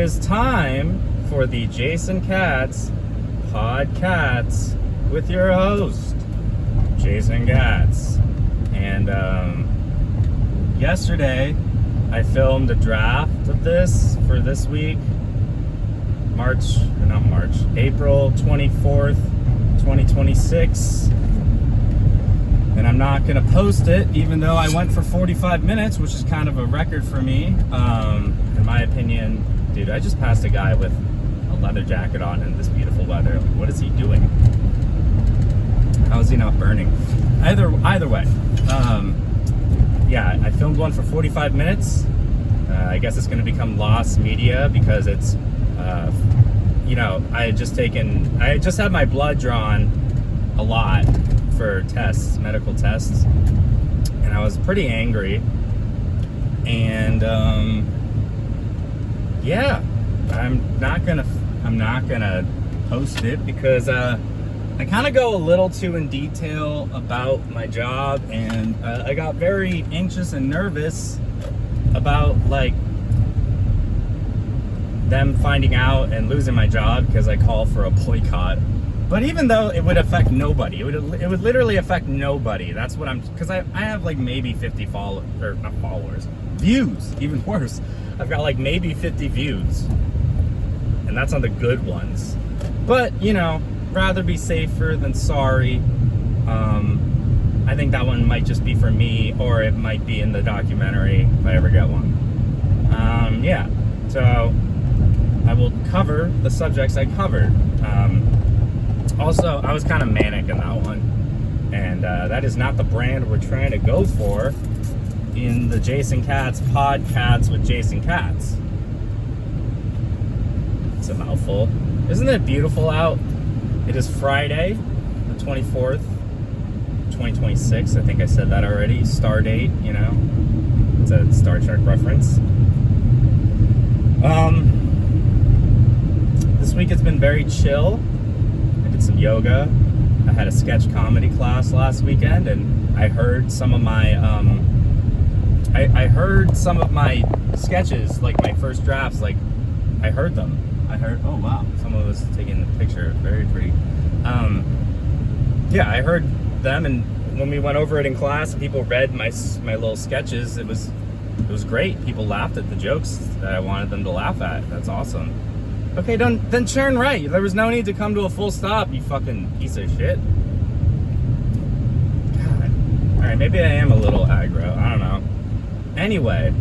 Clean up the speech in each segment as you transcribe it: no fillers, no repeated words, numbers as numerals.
is time for the Jason Katz Podkatz with your host, Jason Katz. And yesterday, I filmed a draft of this for this week, April 24th, 2026. And I'm not going to post it, even though I went for 45 minutes, which is kind of a record for me. In my opinion, dude, I just passed a guy with a leather jacket on in this beautiful weather. Like, what is he doing? How is he not burning? Either way, yeah, I filmed one for 45 minutes. I guess it's going to become lost media because it's, I had just had my blood drawn a lot for tests, medical tests, and I was pretty angry. And yeah, I'm not gonna post it because I kind of go a little too in detail about my job, and I got very anxious and nervous about like them finding out and losing my job because I call for a boycott. But even though it would affect nobody, it would literally affect nobody. That's what because I have like maybe 50 views, even worse. I've got like maybe 50 views, and that's on the good ones. But, rather be safer than sorry. I think that one might just be for me, or it might be in the documentary if I ever get one. Yeah, so I will cover the subjects I covered. Also, I was kind of manic in that one, and that is not the brand we're trying to go for in the Jason Katz Podkatz with Jason Katz. It's a mouthful. Isn't it beautiful out? It is Friday, the 24th, 2026. I think I said that already. Star date, it's a Star Trek reference. This week it's been very chill. Some yoga. I had a sketch comedy class last weekend, and I heard some of my I heard some of my sketches, like my first drafts, like I heard them. Oh wow, someone was taking the picture, very pretty. Yeah, I heard them, and when we went over it in class and people read my little sketches, it was great. People laughed at the jokes that I wanted them to laugh at. That's awesome. Okay, then turn right. There was no need to come to a full stop, you fucking piece of shit. God. Alright, maybe I am a little aggro. I don't know. Anyway.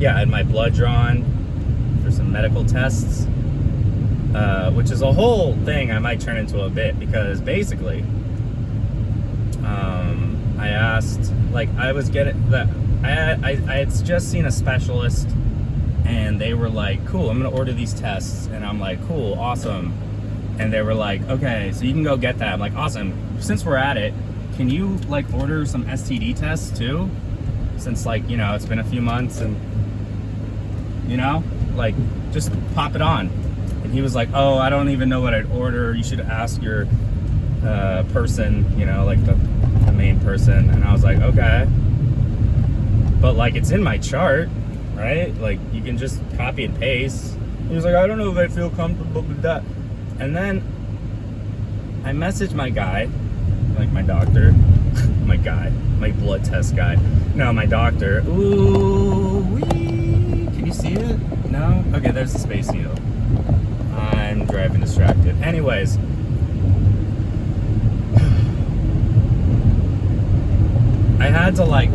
Yeah, I had my blood drawn for some medical tests. Which is a whole thing I might turn into a bit, because basically, I asked, like, I had just seen a specialist, and they were like, cool, I'm gonna order these tests. And I'm like, cool, awesome. And they were like, okay, so you can go get that. I'm like, awesome. Since we're at it, can you like order some STD tests too? Since like, it's been a few months, and like just pop it on. And he was like, oh, I don't even know what I'd order. You should ask your person, like the main person. And I was like, okay. But like, it's in my chart, right? Like, you can just copy and paste. He was like, I don't know if I feel comfortable with that. And then I messaged my guy, like my doctor, my blood test guy. No, my doctor. Ooh, wee. Can you see it? No? Okay, there's the Space Needle. I'm driving distracted. Anyways. I had to like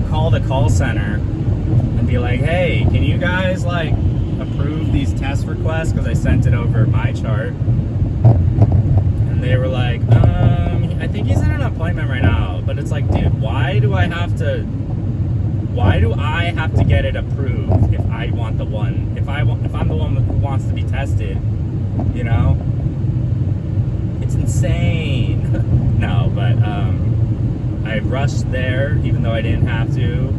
call the call center and be like, hey, can you guys like approve these test requests, because I sent it over my chart. And they were like, I think he's in an appointment right now. But it's like, dude, why do I have to get it approved if I'm the one who wants to be tested? It's insane. No, but I rushed there even though I didn't have to.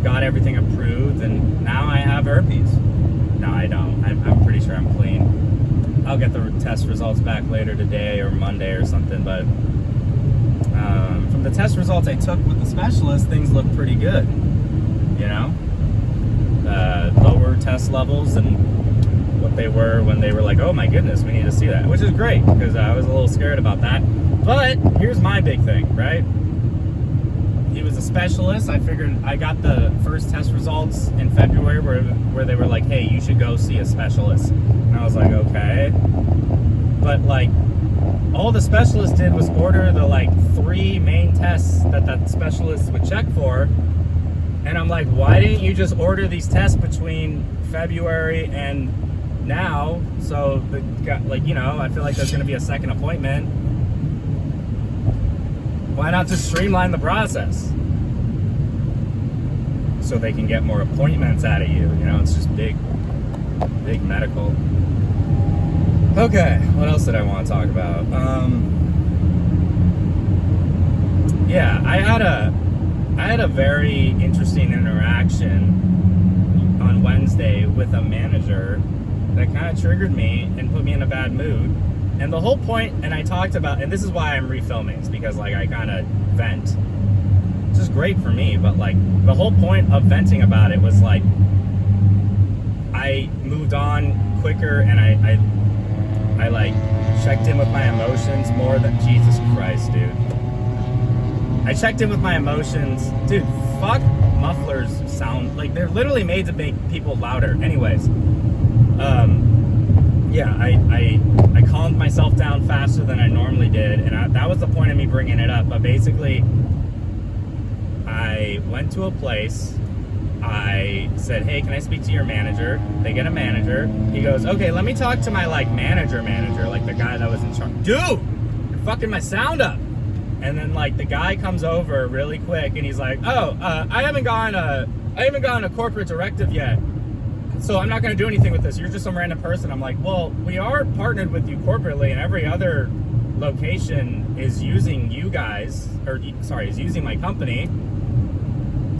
Got everything approved, and now I have herpes. No, I don't. I'm pretty sure I'm clean. I'll get the test results back later today or Monday or something, but from the test results I took with the specialist, things look pretty good. Lower test levels and what they were when they were like, oh my goodness, we need to see that, which is great because I was a little scared about that. But here's my big thing, right? He was a specialist. I figured I got the first test results in February where they were like, hey, you should go see a specialist. And I was like, okay. But like, all the specialist did was order the like 3 main tests that specialist would check for. And I'm like, why didn't you just order these tests between February and now? So, like, you know, I feel like there's going to be a second appointment. Why not just streamline the process? So they can get more appointments out of you. You know, it's just big medical. Okay, what else did I want to talk about? Yeah, I had a very interesting interaction on Wednesday with a manager that kind of triggered me and put me in a bad mood. And the whole point, and I talked about, and this is why I'm refilming, is because like I kind of vent, which is great for me, but like the whole point of venting about it was like I moved on quicker and I like checked in with my emotions more than, Jesus Christ, dude. I checked in with my emotions. Dude, fuck mufflers sound, like they're literally made to make people louder. Anyways, yeah, I calmed myself down faster than I normally did, and that was the point of me bringing it up. But basically, I went to a place. I said, hey, can I speak to your manager? They get a manager. He goes, okay, let me talk to my like manager, like the guy that was in charge. Dude, you're fucking my sound up. And then like the guy comes over really quick and he's like, oh, I haven't gotten a corporate directive yet, so I'm not going to do anything with this. You're just some random person. I'm like, well, we are partnered with you corporately, and every other location is using you guys, or sorry, is using my company.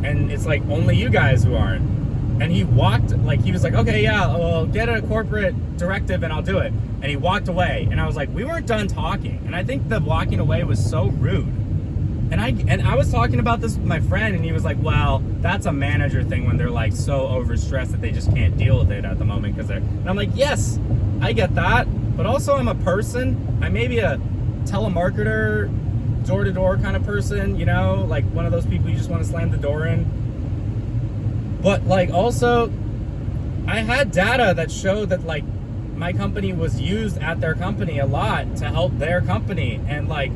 And it's like only you guys who aren't. And he walked, like he was like, okay, yeah, well, get a corporate directive and I'll do it. And he walked away. And I was like, we weren't done talking. And I think the walking away was so rude. And I was talking about this with my friend, and he was like, well, that's a manager thing when they're like so overstressed that they just can't deal with it at the moment because they're, and I'm like, yes, I get that. But also I'm a person. I may be a telemarketer, door-to-door kind of person, you know, like one of those people you just want to slam the door in. But like also, I had data that showed that like my company was used at their company a lot to help their company. And like,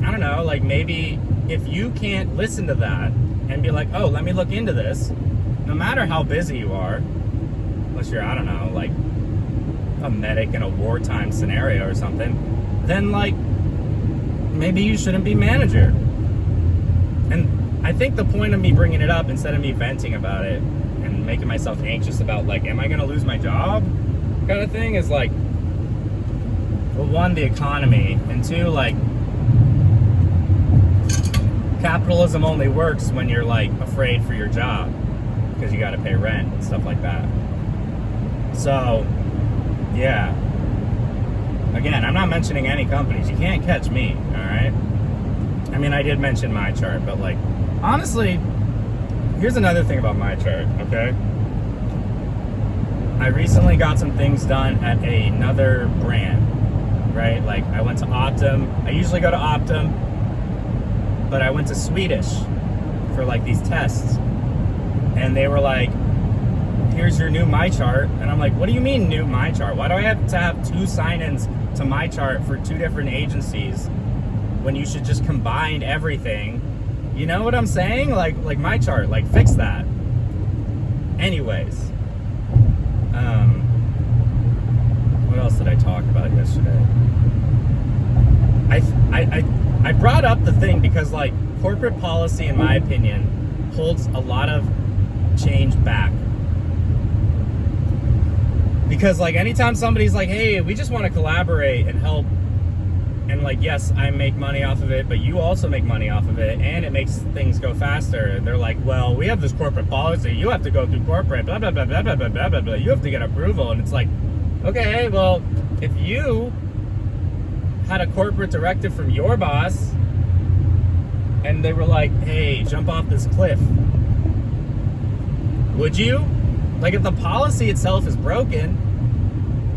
I don't know, like maybe if you can't listen to that and be like, oh, let me look into this, no matter how busy you are, unless you're, I don't know, like a medic in a wartime scenario or something, then like maybe you shouldn't be manager. And I think the point of me bringing it up, instead of me venting about it and making myself anxious about like, am I going to lose my job kind of thing, is like, well, one, the economy, and two, like, capitalism only works when you're like afraid for your job because you got to pay rent and stuff like that. So yeah, again, I'm not mentioning any companies. You can't catch me, all right? I mean, I did mention my chart, but like, honestly, here's another thing about my chart, okay? I recently got some things done at another brand, right? Like I went to Optum. I usually go to Optum, but I went to Swedish for like these tests, and they were like, here's your new My Chart. And I'm like, what do you mean new My Chart? Why do I have to have 2 sign-ins to My Chart for 2 different agencies when you should just combine everything? You know what I'm saying? Like My Chart, like fix that. Anyways, what else did I talk about yesterday? I brought up the thing because like corporate policy, in my opinion, holds a lot of change back. Because like anytime somebody's like, hey, we just want to collaborate and help, and like, yes, I make money off of it, but you also make money off of it, and it makes things go faster. They're like, well, we have this corporate policy. You have to go through corporate, blah, blah, blah, blah, blah, blah, blah, blah, blah. You have to get approval. And it's like, okay, well, if you had a corporate directive from your boss and they were like, hey, jump off this cliff, would you? Like, if the policy itself is broken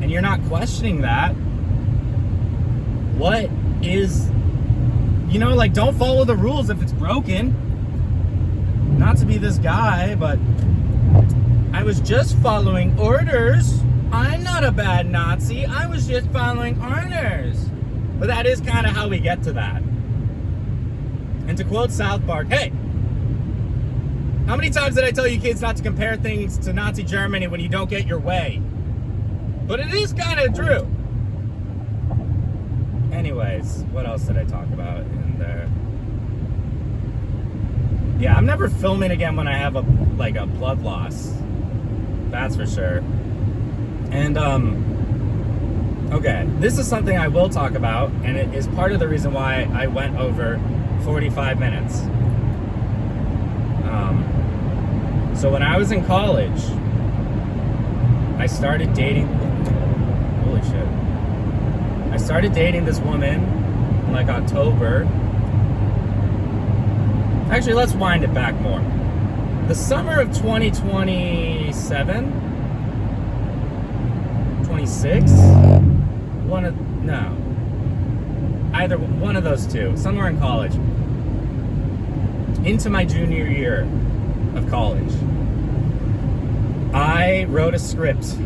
and you're not questioning that, what is, like, don't follow the rules if it's broken. Not to be this guy, but I was just following orders. I'm not a bad Nazi. I was just following orders. But that is kind of how we get to that. And to quote South Park, hey, how many times did I tell you kids not to compare things to Nazi Germany when you don't get your way? But it is kind of true. Anyways, what else did I talk about in there? Yeah, I'm never filming again when I have a blood loss. That's for sure. And, okay, this is something I will talk about, and it is part of the reason why I went over 45 minutes. So when I was in college, I started dating, holy shit. I started dating this woman in like October. Actually, let's wind it back more. The summer of 2027, 26, either one of those two, somewhere in college, into my junior year of college, I wrote a script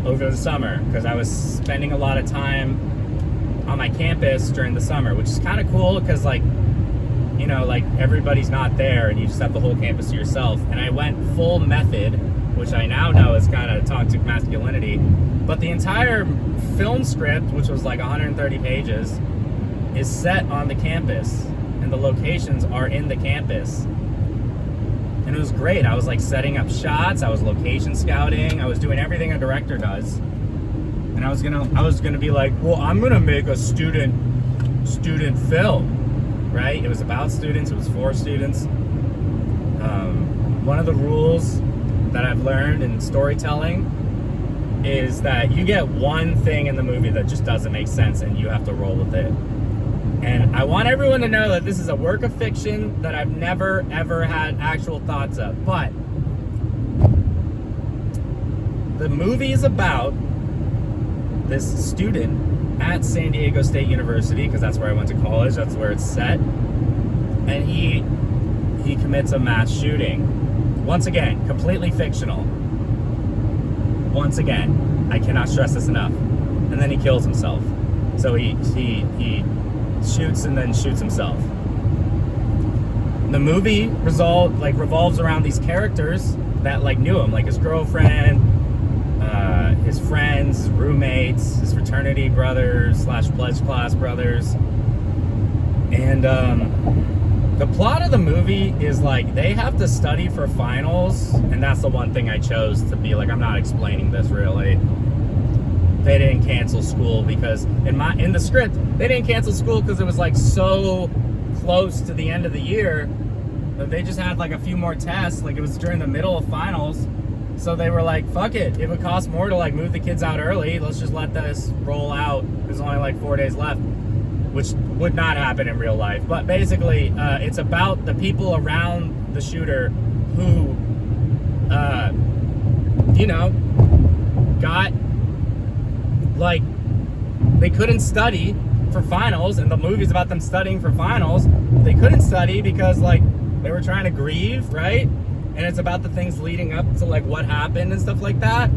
over the summer because I was spending a lot of time on my campus during the summer, which is kind of cool because, like, everybody's not there and you just have the whole campus to yourself. And I went full method, which I now know is kind of toxic masculinity. But the entire film script, which was like 130 pages, is set on the campus. And the locations are in the campus. And it was great. I was like setting up shots. I was location scouting. I was doing everything a director does. And I was gonna be like, well, I'm gonna make a student film. Right? It was about students. It was for students. One of the rules that I've learned in storytelling is that you get one thing in the movie that just doesn't make sense and you have to roll with it. And I want everyone to know that this is a work of fiction that I've never, ever had actual thoughts of. But the movie is about this student at San Diego State University, because that's where I went to college, that's where it's set, and he commits a mass shooting. Once again, completely fictional. Once again, I cannot stress this enough. And then he kills himself. So he shoots and then shoots himself. The movie revolves around these characters that knew him, like his girlfriend, his friends, his roommates, his fraternity brothers / pledge class brothers. And the plot of the movie is they have to study for finals, and that's the one thing I chose to be I'm not explaining this really. They didn't cancel school because in the script they didn't cancel school because it was so close to the end of the year that they just had a few more tests. It was during the middle of finals. So they were like, fuck it. It would cost more to move the kids out early. Let's just let this roll out. There's only 4 days left, which would not happen in real life. But basically, it's about the people around the shooter who, got, they couldn't study for finals. And the movie's about them studying for finals. They couldn't study because, they were trying to grieve, right? And it's about the things leading up to what happened and stuff like that.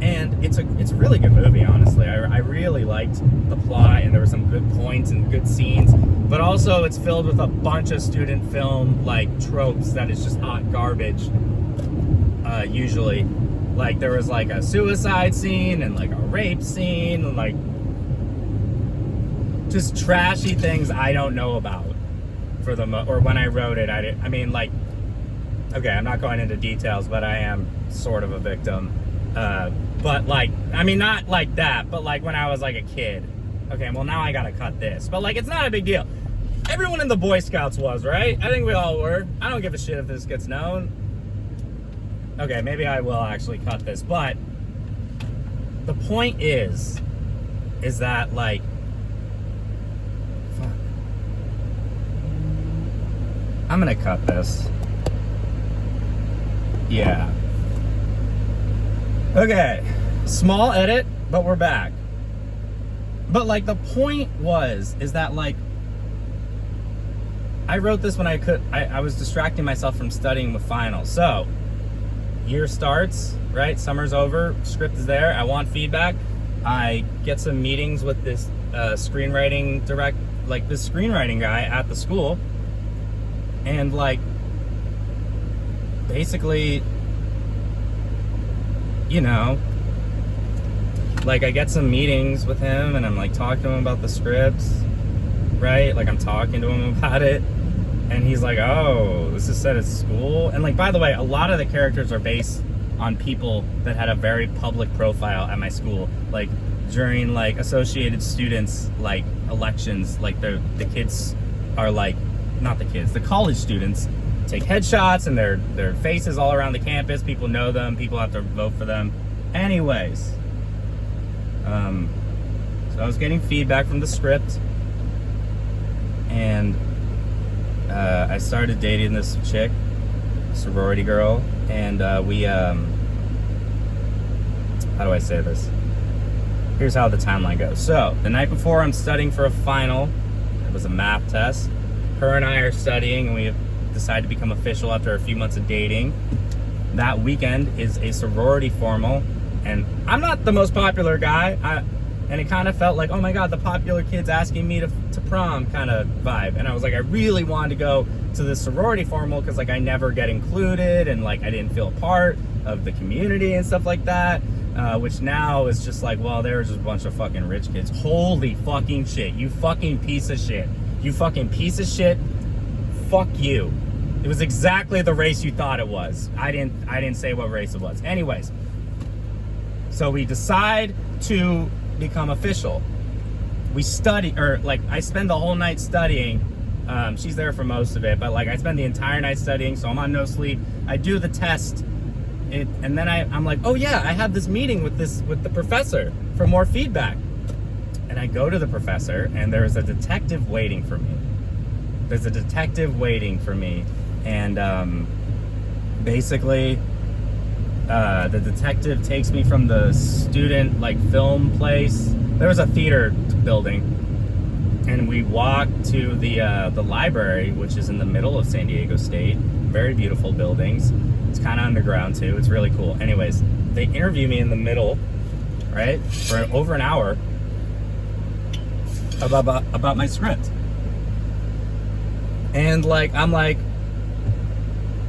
And it's a really good movie, honestly. I really liked the plot, and there were some good points and good scenes. But also it's filled with a bunch of student film tropes that is just hot garbage. Usually. There was a suicide scene and a rape scene and just trashy things I don't know about or when I wrote it. Okay, I'm not going into details, but I am sort of a victim. But not like that, but when I was a kid. Okay, well now I gotta cut this. But it's not a big deal. Everyone in the Boy Scouts was, right? I think we all were. I don't give a shit if this gets known. Okay, maybe I will actually cut this, but the point is that fuck. I'm gonna cut this. Yeah. Okay, small edit, but we're back. But like the point is that like I wrote this when I was distracting myself from studying with finals. So year starts, right? Summer's over, script is there. I want feedback. I get some meetings with this this screenwriting guy at the school, and like basically, you know, like I get some meetings with him and I'm like talking to him about the scripts, right? Like I'm talking to him about it, and he's like, oh, this is set at school. And like, by the way, a lot of the characters are based on people that had a very public profile at my school. Like during like Associated Students like elections, like the kids are like, not the kids, the college students take headshots and their faces all around the campus. People know them, people have to vote for them. Anyways, so I was getting feedback from the script, and I started dating this chick, sorority girl, and we how do I say this? Here's how the timeline goes. So the night before I'm studying for a final, it was a math test. Her and I are studying, and we decided to become official after a few months of dating. That weekend is a sorority formal, and I'm not the most popular guy, and it kind of felt like, oh my god, the popular kid's asking me to prom kind of vibe. And I was like, I really wanted to go to the sorority formal because like I never get included, and like I didn't feel a part of the community and stuff like that, which now is just like, well, there's just a bunch of fucking rich kids. Holy fucking shit, you fucking piece of shit, you fucking piece of shit, fuck you. It was exactly the race you thought it was. I didn't say what race it was. Anyways, so we decide to become official. We study, or like I spend the whole night studying. She's there for most of it, but like I spend the entire night studying, so I'm on no sleep. I do the test, and then I'm like, oh yeah, I have this meeting with the professor for more feedback. And I go to the professor, and there's a detective waiting for me. And basically the detective takes me from the student like film place. There was a theater building, and we walk to the library, which is in the middle of San Diego State. Very beautiful buildings. It's kind of underground too. It's really cool. Anyways, they interview me in the middle, right, for over an hour about my script. And like I'm like,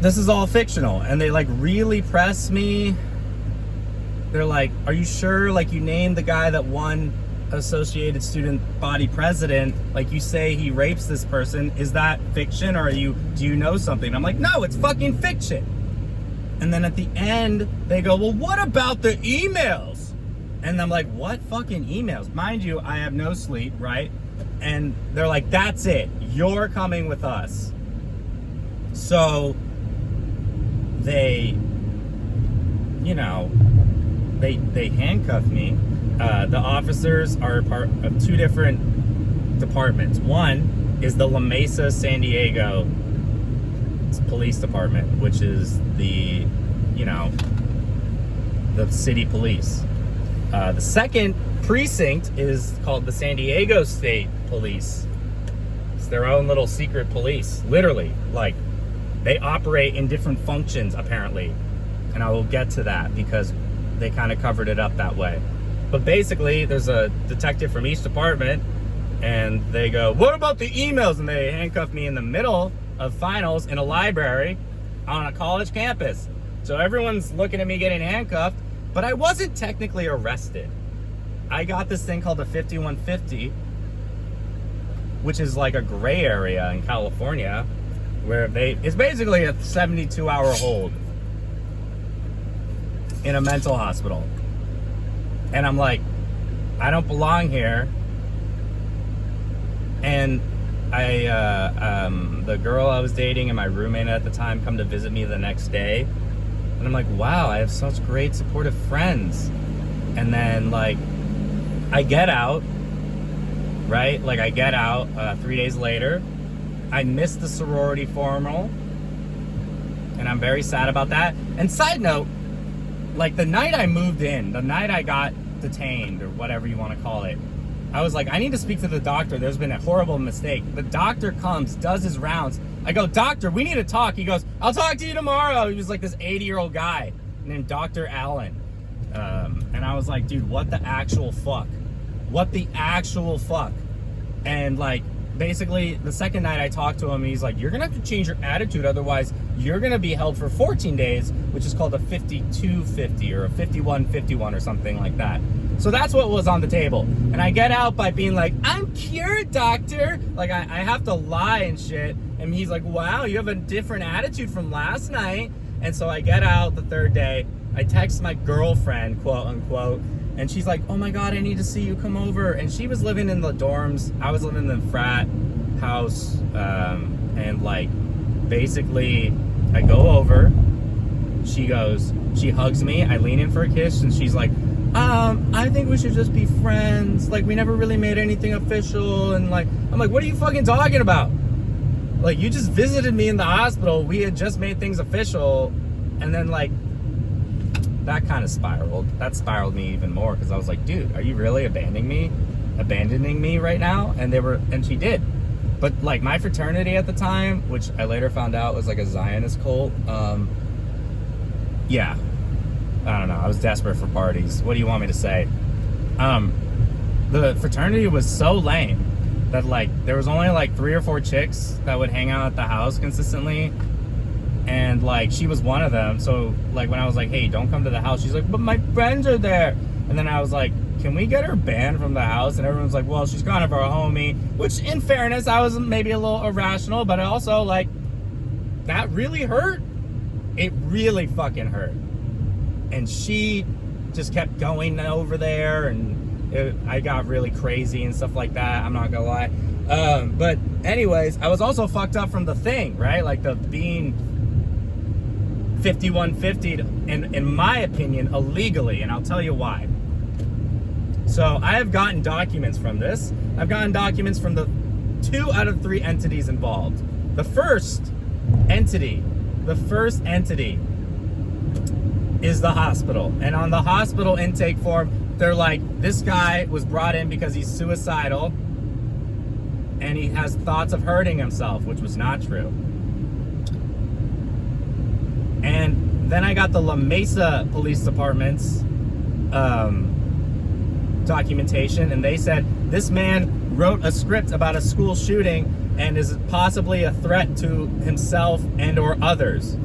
this is all fictional, and they like really press me. They're like, are you sure, like you named the guy that won Associated Student Body President, like you say he rapes this person, is that fiction, or do you know something? I'm like, no, it's fucking fiction. And then at the end they go, well, what about the emails? And I'm like, what fucking emails? Mind you, I have no sleep, right? And they're like, that's it, you're coming with us. So they, you know, they handcuff me. The officers are part of two different departments. One is the La Mesa, San Diego Police Department, which is the, you know, the city police. The second precinct is called the San Diego State Police. It's their own little secret police, literally. Like, they operate in different functions, apparently. And I will get to that because they kind of covered it up that way. But basically, there's a detective from each department, and they go, what about the emails? And they handcuff me in the middle of finals in a library on a college campus. So everyone's looking at me getting handcuffed, but I wasn't technically arrested. I got this thing called a 5150, which is like a gray area in California, where it's basically a 72-hour hold in a mental hospital. And I'm like, I don't belong here. And the girl I was dating and my roommate at the time come to visit me the next day. And I'm like, wow, I have such great supportive friends. And then like, I get out, right? Like I get out 3 days later. I missed the sorority formal, and I'm very sad about that. And side note, like the night I moved in, the night I got detained or whatever you want to call it, I was like, I need to speak to the doctor. There's been a horrible mistake. The doctor comes, does his rounds. I go, doctor, we need to talk. He goes, I'll talk to you tomorrow. He was like this 80-year-old guy named Dr. Allen. And I was like, dude, what the actual fuck? What the actual fuck? And like, basically, the second night I talked to him, he's like, you're going to have to change your attitude. Otherwise, you're going to be held for 14 days, which is called a 5250 or a 5151 or something like that. So that's what was on the table. And I get out by being like, I'm cured, doctor. Like, I have to lie and shit. And he's like, wow, you have a different attitude from last night. And so I get out the third day. I text my girlfriend, quote unquote, and she's like, oh my God, I need to see you, come over. And she was living in the dorms. I was living in the frat house. And like, basically, I go over. She hugs me. I lean in for a kiss, and she's like, I think we should just be friends. Like, we never really made anything official. And like, I'm like, what are you fucking talking about? Like, you just visited me in the hospital. We had just made things official. And then like, that kind of spiraled. That spiraled me even more, because I was like, dude, are you really abandoning me right now? And she did. But like, my fraternity at the time, which I later found out was like a Zionist cult, yeah, I don't know, I was desperate for parties. What do you want me to say? The fraternity was so lame that like, there was only like 3 or 4 chicks that would hang out at the house consistently. And like, she was one of them. So like, when I was like, hey, don't come to the house, she's like, but my friends are there. And then I was like, can we get her banned from the house? And everyone's like, well, she's kind of our homie. Which, in fairness, I was maybe a little irrational, but also like, that really hurt. It really fucking hurt. And she just kept going over there, and I got really crazy and stuff like that. I'm not gonna lie. But anyways, I was also fucked up from the thing, right? Like, the being 5150, in my opinion, illegally, and I'll tell you why. So I have gotten documents from this. I've gotten documents from the 2 out of 3 entities involved. The first entity is the hospital. And on the hospital intake form, they're like, this guy was brought in because he's suicidal and he has thoughts of hurting himself, which was not true. And then I got the La Mesa Police Department's documentation, and they said this man wrote a script about a school shooting and is possibly a threat to himself and or others.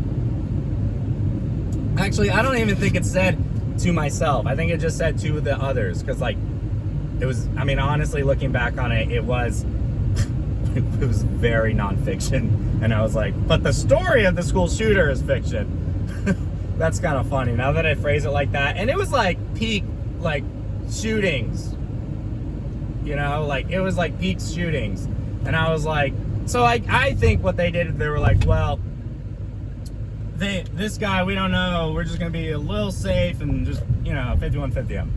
Actually, I don't even think it said to myself. I think it just said to the others, because like, it was, I mean, honestly, looking back on it, it was it was very nonfiction. And I was like, but the story of the school shooter is fiction. That's kind of funny now that I phrase it like that. And it was like peak, like, shootings, you know, like, it was like peak shootings. And I was like, so I think what they did, they were like, well, this guy, we don't know, we're just gonna be a little safe and just, you know, 5150 him.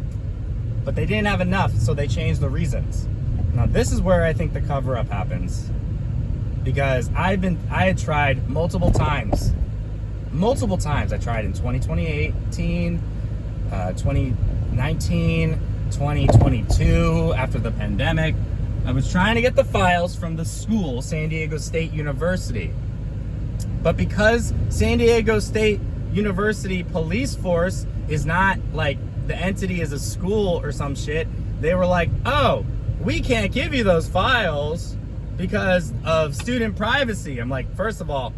But they didn't have enough, so they changed the reasons. Now this is where I think the cover-up happens, because I had tried multiple times. I tried in 2018, 2019, 2022, after the pandemic. I was trying to get the files from the school, San Diego State University. But because San Diego State University police force is not like, the entity is a school or some shit, they were like, oh, we can't give you those files because of student privacy. I'm like, first of all,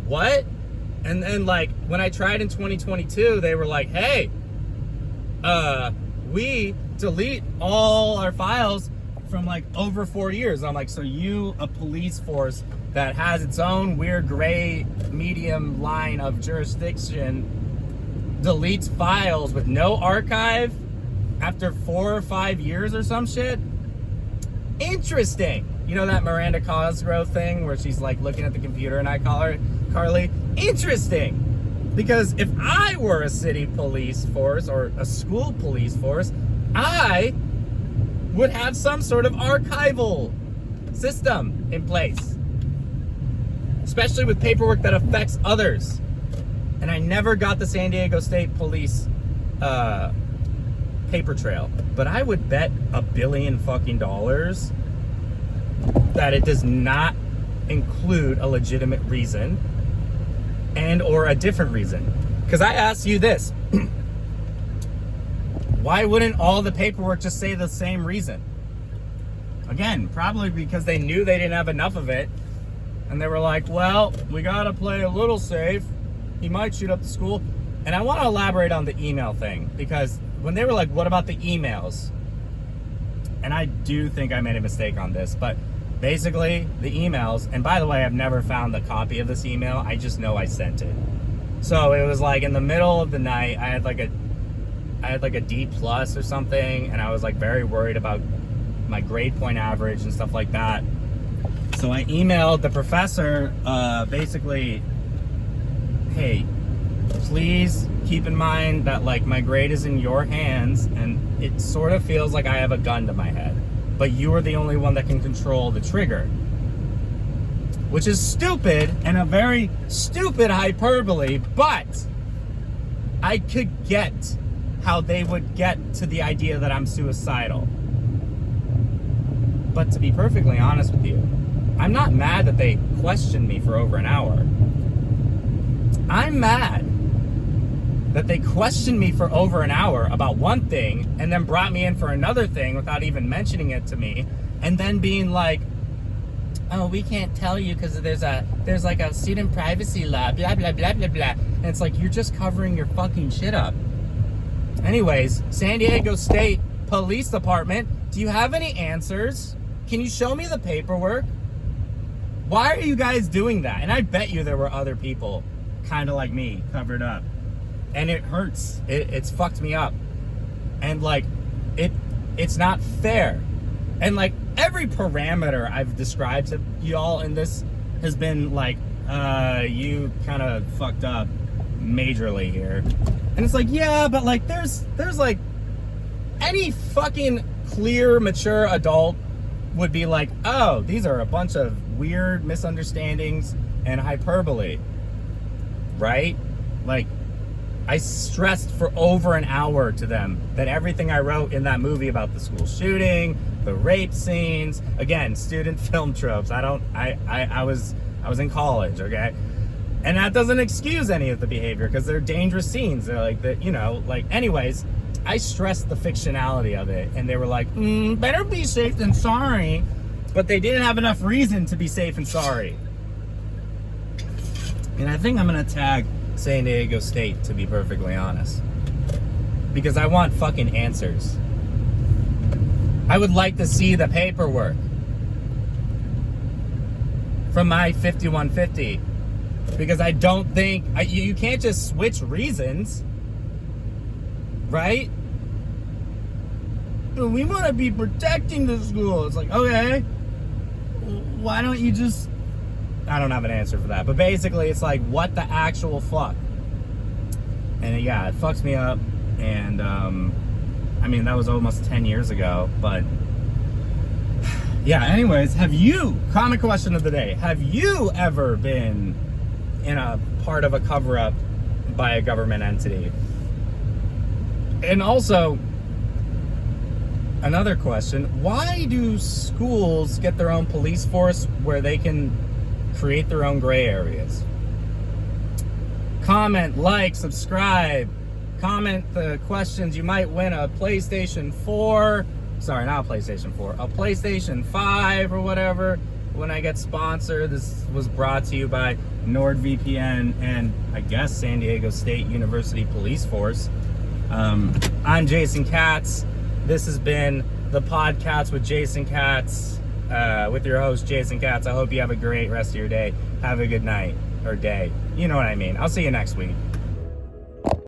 what? And then like, when I tried in 2022, they were like, hey, we delete all our files from like over 4 years. I'm like, so you, a police force that has its own weird gray medium line of jurisdiction, deletes files with no archive after 4 or 5 years or some shit? Interesting. You know that Miranda Cosgrove thing where she's like looking at the computer and I call her Carly? Interesting. Because if I were a city police force or a school police force, I would have some sort of archival system in place. Especially with paperwork that affects others. And I never got the San Diego State Police paper trail, but I would bet $1 billion fucking dollars that it does not include a legitimate reason and or a different reason. Because I asked you this, why wouldn't all the paperwork just say the same reason? Again, probably because they knew they didn't have enough of it, and they were like, well, we gotta play a little safe. He might shoot up the school. And I want to elaborate on the email thing, because when they were like, what about the emails? And I do think I made a mistake on this, but basically the emails, and by the way, I've never found the copy of this email. I just know I sent it. So it was like in the middle of the night, I had like a D+ or something, and I was like very worried about my grade point average and stuff like that. So I emailed the professor, basically, hey, please keep in mind that like my grade is in your hands, and it sort of feels like I have a gun to my head, but you are the only one that can control the trigger. Which is stupid and a very stupid hyperbole, but I could get how they would get to the idea that I'm suicidal. But to be perfectly honest with you, I'm not mad that they questioned me for over an hour. I'm mad that they questioned me for over an hour about one thing and then brought me in for another thing without even mentioning it to me, and then being like, oh, we can't tell you because there's like a student privacy law, blah, blah, blah, blah, blah. And it's like, you're just covering your fucking shit up. Anyways, San Diego State Police Department, do you have any answers? Can you show me the paperwork? Why are you guys doing that? And I bet you there were other people kind of like me covered up. And it hurts. It's fucked me up. And like, it's not fair. And like, every parameter I've described to y'all in this has been like, you kind of fucked up majorly here. And it's like, yeah, but like, there's like, any fucking clear, mature adult would be like, oh, these are a bunch of weird misunderstandings and hyperbole, right? Like, I stressed for over an hour to them that everything I wrote in that movie about the school shooting, the rape scenes, again, student film tropes. I was in college, okay? And that doesn't excuse any of the behavior because they're dangerous scenes. They're like that, you know, like, anyways, I stressed the fictionality of it, and they were like, better be safe than sorry. But they didn't have enough reason to be safe and sorry. And I think I'm gonna tag San Diego State, to be perfectly honest, because I want fucking answers. I would like to see the paperwork from my 5150, because I don't think you can't just switch reasons, right? We want to be protecting the school. It's like, okay, why don't you just... I don't have an answer for that, but basically it's like, what the actual fuck? And yeah, it fucks me up. And I mean, that was almost 10 years ago, but yeah, anyways, common question of the day, have you ever been in a part of a cover-up by a government entity? And also, another question, why do schools get their own police force where they can create their own gray areas? Comment, like, subscribe, comment the questions. You might win a PlayStation 4. Sorry, not a PlayStation 4. A PlayStation 5 or whatever when I get sponsored. This was brought to you by NordVPN and I guess San Diego State University Police Force. I'm Jason Katz. This has been the Podkatz with Jason Katz, with your host, Jason Katz. I hope you have a great rest of your day. Have a good night or day. You know what I mean. I'll see you next week.